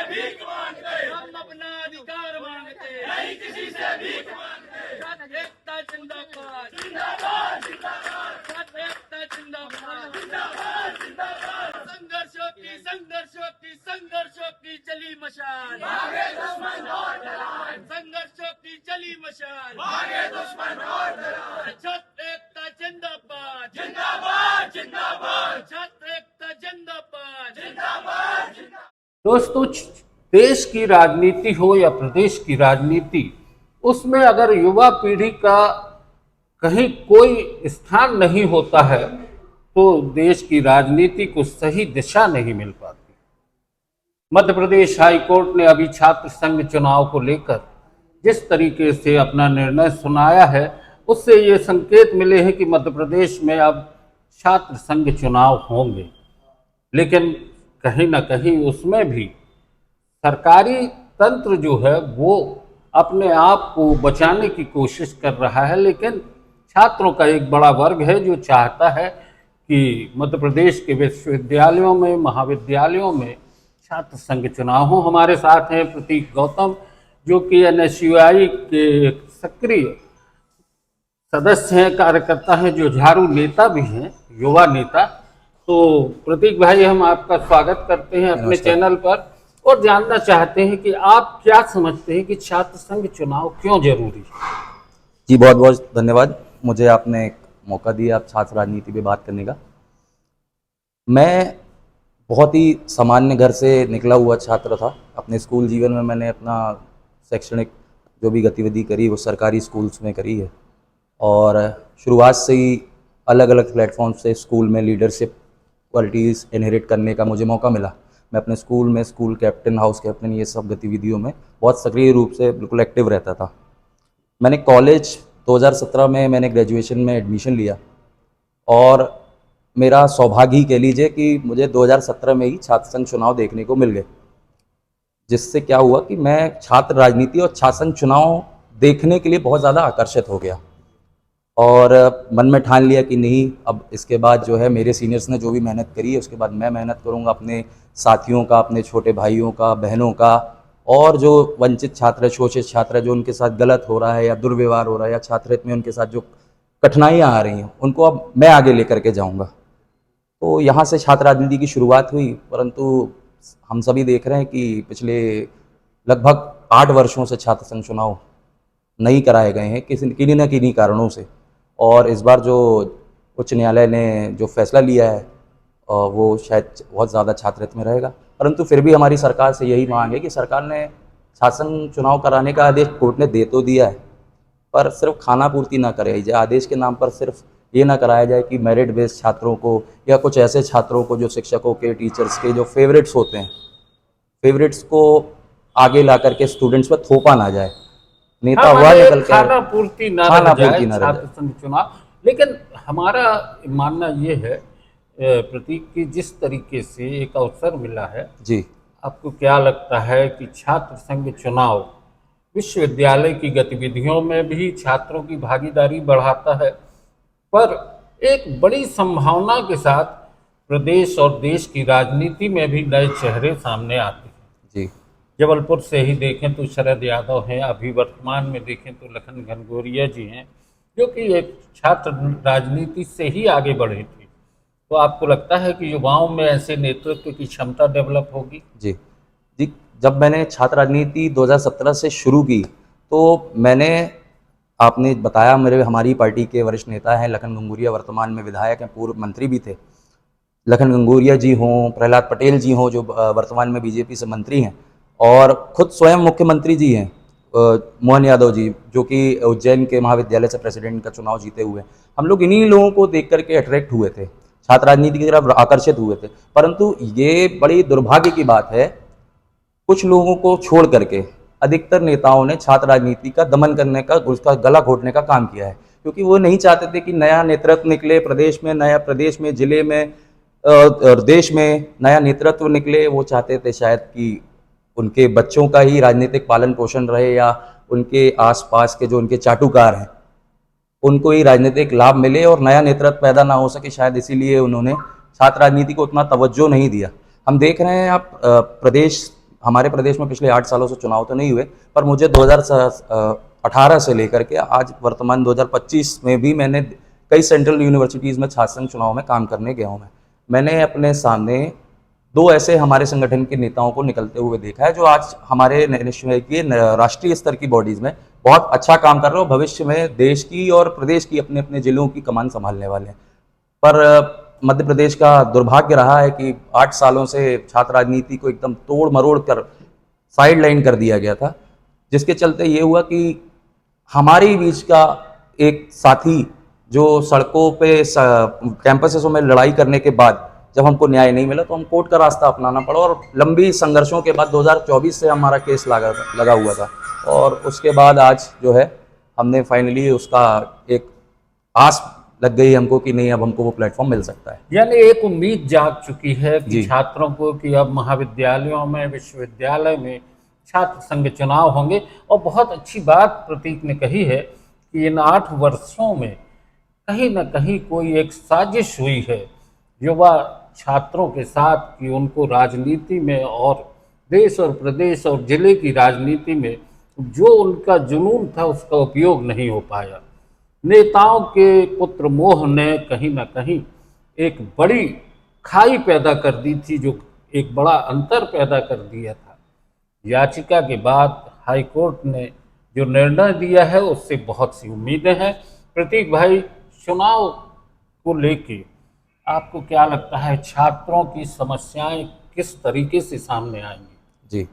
भीख मांगते, हम अपना अधिकार मांगते, नहीं किसी से भीख मांगते। छात्र एकता जिंदाबाद, जिंदाबाद जिंदाबाद छात्र एकता जिंदाबाद। जिंदाबाद जिंदाबाद। संघर्षों की चली मशाल, भागे दुश्मन और डराए, संघर्षों की चली मशाल। भागे दुश्मन और डराए। छात्र एकता जिंदाबाद, जिंदाबाद जिंदाबाद छात्र एकता जिंदाबाद। जिंदाबाद जिंदाबाद। दोस्तों, देश की राजनीति हो या प्रदेश की राजनीति, उसमें अगर युवा पीढ़ी का कहीं कोई स्थान नहीं होता है तो देश की राजनीति को सही दिशा नहीं मिल पाती। मध्य प्रदेश हाई कोर्ट ने अभी छात्र संघ चुनाव को लेकर जिस तरीके से अपना निर्णय सुनाया है, उससे ये संकेत मिले हैं कि मध्य प्रदेश में अब छात्र संघ चुनाव होंगे, लेकिन कहीं ना कहीं उसमें भी सरकारी तंत्र जो है वो अपने आप को बचाने की कोशिश कर रहा है। लेकिन छात्रों का एक बड़ा वर्ग है जो चाहता है कि मध्य प्रदेश के विश्वविद्यालयों में, महाविद्यालयों में छात्र संघ चुनाव हो। हमारे साथ हैं प्रतीक गौतम, जो कि NSUI के सक्रिय सदस्य हैं, कार्यकर्ता हैं, जो झाड़ू नेता भी हैं, युवा नेता। तो प्रतीक भाई, हम आपका स्वागत करते हैं अपने चैनल पर और जानना चाहते हैं कि आप क्या समझते हैं कि छात्र संघ चुनाव क्यों जरूरी है। जी, बहुत बहुत धन्यवाद, मुझे आपने एक मौका दिया आप छात्र राजनीति पे बात करने का। मैं बहुत ही सामान्य घर से निकला हुआ छात्र था। अपने स्कूल जीवन में मैंने अपना शैक्षणिक जो भी गतिविधि करी वो सरकारी स्कूल्स में करी है, और शुरुआत से ही अलग अलग प्लेटफॉर्म से स्कूल में लीडरशिप क्वालिटीज़ इनहेरिट करने का मुझे मौका मिला। मैं अपने स्कूल में स्कूल कैप्टन, हाउस कैप्टन, ये सब गतिविधियों में बहुत सक्रिय रूप से बिल्कुल एक्टिव रहता था। मैंने कॉलेज 2017 में मैंने ग्रेजुएशन में एडमिशन लिया, और मेरा सौभाग्य ही कह लीजिए कि मुझे 2017 में ही छात्र संघ चुनाव देखने को मिल गए, जिससे क्या हुआ कि मैं छात्र राजनीति और छात्र संघ चुनाव देखने के लिए बहुत ज़्यादा आकर्षित हो गया, और मन में ठान लिया कि नहीं, अब इसके बाद जो है मेरे सीनियर्स ने जो भी मेहनत करी है उसके बाद मैं मेहनत करूँगा, अपने साथियों का, अपने छोटे भाइयों का, बहनों का, और जो वंचित छात्र, शोषित छात्र, जो उनके साथ गलत हो रहा है या दुर्व्यवहार हो रहा है या छात्रहित में उनके साथ जो कठिनाइयाँ आ रही हैं, उनको अब मैं आगे लेकर के जाऊँगा। तो यहाँ से छात्र राजनीति की शुरुआत हुई, परंतु हम सभी देख रहे हैं कि पिछले लगभग 8 वर्षों से छात्र संघ चुनाव नहीं कराए गए हैं किन्हीं न किन्हीं कारणों से, और इस बार जो उच्च न्यायालय ने जो फैसला लिया है वो शायद बहुत ज़्यादा छात्रहित में रहेगा। परंतु फिर भी हमारी सरकार से यही मांग है कि सरकार ने छात्र संघ चुनाव कराने का आदेश कोर्ट ने दे तो दिया है, पर सिर्फ खाना पूर्ति ना कराई जाए, आदेश के नाम पर सिर्फ ये ना कराया जाए कि मेरिट बेस्ड छात्रों को या कुछ ऐसे छात्रों को जो शिक्षकों के, टीचर्स के जो फेवरेट्स होते हैं, फेवरेट्स को आगे ला करके स्टूडेंट्स पर थोपा ना जाए, नेता हुआ निकल के खाना पूर्ति ना रह जाए छात्र संघ चुनाव। लेकिन हमारा मानना ये है प्रतीक की, जिस तरीके से एक अवसर मिला है जी, आपको क्या लगता है कि छात्र संघ चुनाव विश्वविद्यालय की गतिविधियों में भी छात्रों की भागीदारी बढ़ाता है, पर एक बड़ी संभावना के साथ प्रदेश और देश की राजनीति में भी नए चेहरे सामने आते हैं। जी, जबलपुर से ही देखें तो शरद यादव हैं, अभी वर्तमान में देखें तो लखन घनघोरिया जी हैं, जो कि एक छात्र राजनीति से ही आगे बढ़े थे। तो आपको लगता है कि युवाओं में ऐसे नेतृत्व की क्षमता डेवलप होगी? जी जी, जब मैंने छात्र राजनीति 2017 से शुरू की तो मैंने, आपने बताया, हमारी पार्टी के वरिष्ठ नेता हैं लखन घनघोरिया, वर्तमान में विधायक हैं, पूर्व मंत्री भी थे। लखन घनघोरिया जी हों, प्रहलाद पटेल जी हों जो वर्तमान में बीजेपी से मंत्री हैं, और खुद स्वयं मुख्यमंत्री जी हैं मोहन यादव जी, जो कि उज्जैन के महाविद्यालय से प्रेसिडेंट का चुनाव जीते हुए। हम लोग इन्हीं लोगों को देख करके अट्रैक्ट हुए थे, छात्र राजनीति की तरफ आकर्षित हुए थे। परंतु ये बड़ी दुर्भाग्य की बात है, कुछ लोगों को छोड़ करके अधिकतर नेताओं ने छात्र राजनीति का दमन करने का, उसका गला घोटने का काम किया है, क्योंकि वो नहीं चाहते थे कि नया नेतृत्व निकले प्रदेश में, नया प्रदेश में, जिले में, देश में नया नेतृत्व निकले। वो चाहते थे शायद कि उनके बच्चों का ही राजनीतिक पालन पोषण रहे, या उनके आसपास के जो उनके चाटुकार हैं उनको ही राजनीतिक लाभ मिले और नया नेतृत्व पैदा ना हो सके, शायद इसीलिए उन्होंने छात्र राजनीति को उतना तवज्जो नहीं दिया। हम देख रहे हैं, आप प्रदेश हमारे प्रदेश में पिछले 8 सालों से चुनाव तो नहीं हुए, पर मुझे 2018 से लेकर के आज वर्तमान 2025 में भी मैंने कई सेंट्रल यूनिवर्सिटीज़ में छात्र संघ चुनाव में काम करने गया हूँ। मैंने अपने सामने 2 ऐसे हमारे संगठन के नेताओं को निकलते हुए देखा है जो आज हमारे राष्ट्रीय स्तर की बॉडीज़ में बहुत अच्छा काम कर रहे हो, भविष्य में देश की और प्रदेश की अपने अपने जिलों की कमान संभालने वाले हैं। पर मध्य प्रदेश का दुर्भाग्य रहा है कि 8 सालों से छात्र राजनीति को एकदम तोड़ मरोड़ कर साइड लाइन कर दिया गया था, जिसके चलते ये हुआ कि हमारे बीच का एक साथी जो सड़कों पे कैंपसों में लड़ाई करने के बाद जब हमको न्याय नहीं मिला तो हम कोर्ट का रास्ता अपनाना पड़ा, और लंबी संघर्षों के बाद 2024 से हमारा केस लगा हुआ था, और उसके बाद आज जो है हमने फाइनली उसका एक आस लग गई हमको कि नहीं, अब हमको वो प्लेटफॉर्म मिल सकता है। यानी एक उम्मीद जाग चुकी है कि जी। छात्रों को कि अब महाविद्यालयों में, विश्वविद्यालय में छात्र संघ चुनाव होंगे। और बहुत अच्छी बात प्रतीक ने कही है कि इन 8 वर्षों में कहीं न कहीं कोई एक साजिश हुई है युवा छात्रों के साथ कि उनको राजनीति में और देश और प्रदेश और जिले की राजनीति में जो उनका जुनून था उसका उपयोग नहीं हो पाया। नेताओं के पुत्र मोह ने कहीं न कहीं एक बड़ी खाई पैदा कर दी थी, जो एक बड़ा अंतर पैदा कर दिया था। याचिका के बाद हाई कोर्ट ने जो निर्णय दिया है उससे बहुत सी उम्मीदें हैं। प्रतीक भाई, चुनाव को लेके आपको क्या लगता है, छात्रों की समस्याएं किस तरीके से सामने आएंगी? जी,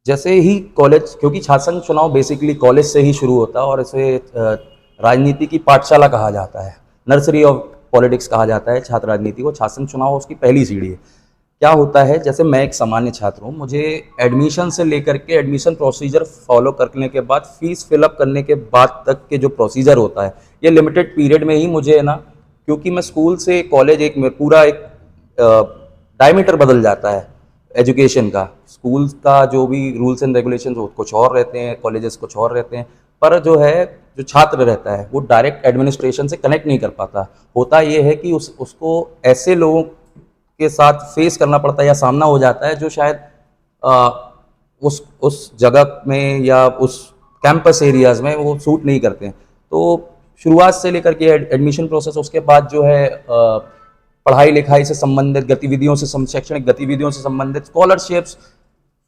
जैसे ही कॉलेज, क्योंकि छात्र संघ चुनाव बेसिकली कॉलेज से ही शुरू होता है और इसे राजनीति की पाठशाला कहा जाता है, नर्सरी ऑफ पॉलिटिक्स कहा जाता है छात्र राजनीति को। छात्र संघ चुनाव उसकी पहली सीढ़ी है। क्या होता है, जैसे मैं एक सामान्य छात्र हूँ, मुझे एडमिशन से लेकर के एडमिशन प्रोसीजर फॉलो करने के बाद फीस फिलअप करने के बाद तक के जो प्रोसीजर होता है, ये लिमिटेड पीरियड में ही मुझे है ना, क्योंकि मैं स्कूल से कॉलेज पूरा एक डायमीटर बदल जाता है एजुकेशन का। स्कूल का जो भी रूल्स एंड रेगुलेशंस कुछ और रहते हैं, कॉलेजेस कुछ और रहते हैं, पर जो छात्र रहता है वो डायरेक्ट एडमिनिस्ट्रेशन से कनेक्ट नहीं कर पाता। होता ये है कि उसको ऐसे लोगों के साथ फेस करना पड़ता है या सामना हो जाता है जो शायद उस जगह में या उस कैंपस एरियाज़ में वो सूट नहीं करते हैं। तो शुरुआत से लेकर के एडमिशन प्रोसेस, उसके बाद जो है पढ़ाई लिखाई से संबंधित गतिविधियों से, शैक्षणिक गतिविधियों से संबंधित स्कॉलरशिप्स,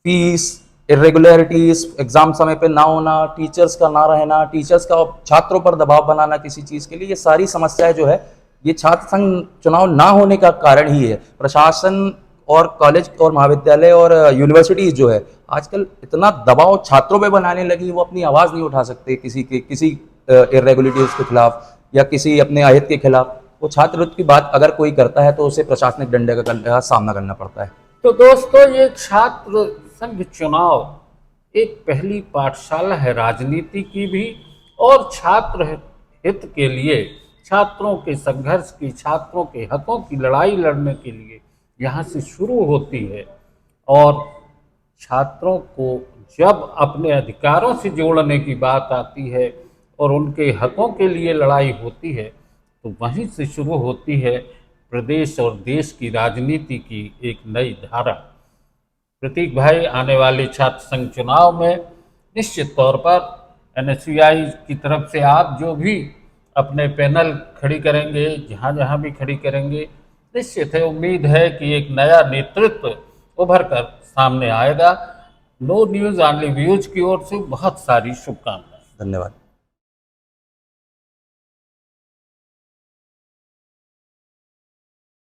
फीस, इरेगुलरिटीज, एग्जाम समय पे ना होना, टीचर्स का ना रहना, टीचर्स का छात्रों पर दबाव बनाना किसी चीज़ के लिए, ये सारी समस्याएं जो है ये छात्र संघ चुनाव ना होने का कारण ही है। प्रशासन और कॉलेज और महाविद्यालय और यूनिवर्सिटीज़ जो है आजकल इतना दबाव छात्रों पे बनाने लगी, वो अपनी आवाज़ नहीं उठा सकते किसी इरेगुलरिटीज़ के खिलाफ या किसी अपने अहित के खिलाफ। वो छात्रवृत्ति की बात अगर कोई करता है तो उसे प्रशासनिक डंडे का सामना करना पड़ता है। तो दोस्तों, ये छात्र संघ चुनाव एक पहली पाठशाला है राजनीति की भी, और छात्र हित के लिए, छात्रों के संघर्ष की, छात्रों के हकों की लड़ाई लड़ने के लिए यहाँ से शुरू होती है। और छात्रों को जब अपने अधिकारों से जोड़ने की बात आती है और उनके हकों के लिए लड़ाई होती है, तो वहीं से शुरू होती है प्रदेश और देश की राजनीति की एक नई धारा। प्रतीक भाई, आने वाले छात्र संघ चुनाव में निश्चित तौर पर NSUI की तरफ से आप जो भी अपने पैनल खड़ी करेंगे, जहाँ जहाँ भी खड़ी करेंगे, निश्चित है, उम्मीद है कि एक नया नेतृत्व उभर कर सामने आएगा। नो न्यूज़ ऑनली व्यूज की ओर से बहुत सारी शुभकामनाएं। धन्यवाद।